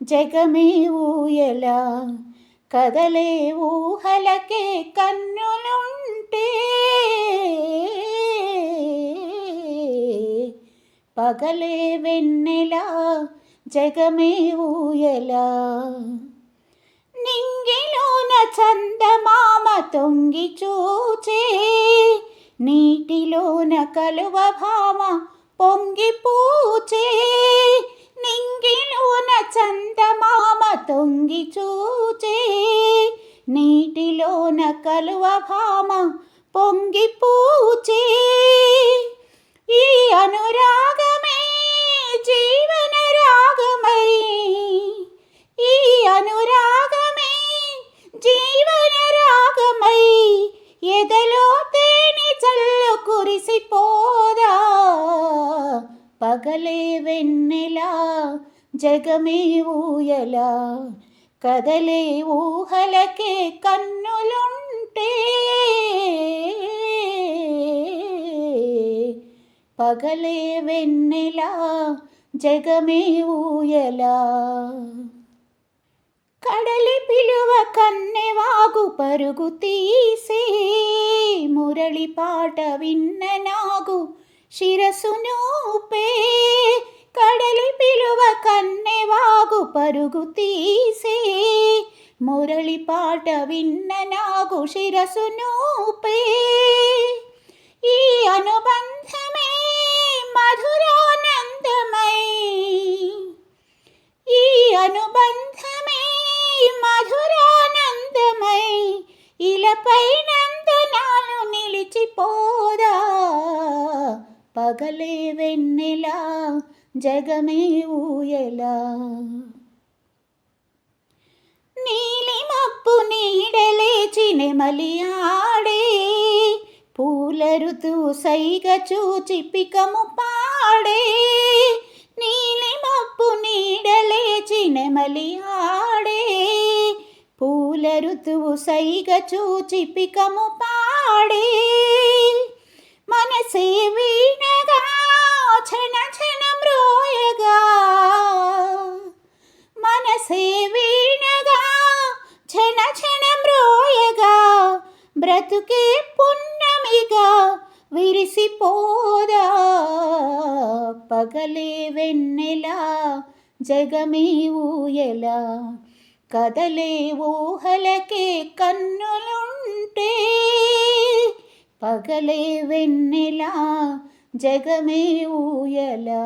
జగమే ఊయలా. కదలే ఊహలకే కన్నులుంటే పగలే వెన్నెలా జగమే ఊయలా. నింగిలోన చందమామ తొంగి చూచే, నీటిలోన కలువ భామ పొంగి పూచే. నింగిలోన చందమామ తొంగి చూచే, నీటిలోన కలువ భామ పొంగి పూచే. ఈ అనురాగమే జీవన రాగమై, ఈ అనురాగమే జీవన రాగమై, ఎదలో తేనె చల్లు కురిసిపోదా. పగలే వెన్నెలా జగమే ఊయలా. కదలే ఊహలకే కన్నులుంటే పగలే వెన్నెలా జగమే ఊయలా. కడలి పిలువ కన్నెవాగు పరుగు తీసే, మురళి పాట విన్న నాగు శిరసు నూపే. కడలి పిలువ కన్నెవాగు పరుగు తీసే, మురళి పాట విన్న నాగు శిరసు నూపే. ఈ అనుబంధమే మధురానందమై, ఈ అనుబంధమే మధురానందమై, ఇలపై నందనాలు నిలిచిపోదా. పగలే వెన్నెలా జగమే ఊయలా. నీలి మబ్బు నీడలేచి నెమలి ఆడే, పూల ఋతువు సైగ చూచి పికము పాడే. నీలి మబ్బు నీడలేచి నెమలి ఆడే, పూల ఋతువు సైగ చూచి పికము పాడే. మనసే వీణగా క్షణ క్షణ మ్రోయగా, మనసే వీణగా క్షణ క్షణ మ్రోయగా, బ్రతుకే పున్నమిగా విరిసిపోదా. పగలే వెన్నెలా జగమే ఊయలా. కదలే ఊహలకే కన్నులుంటే పగలే వెన్నెలా జగమే ఊయలా.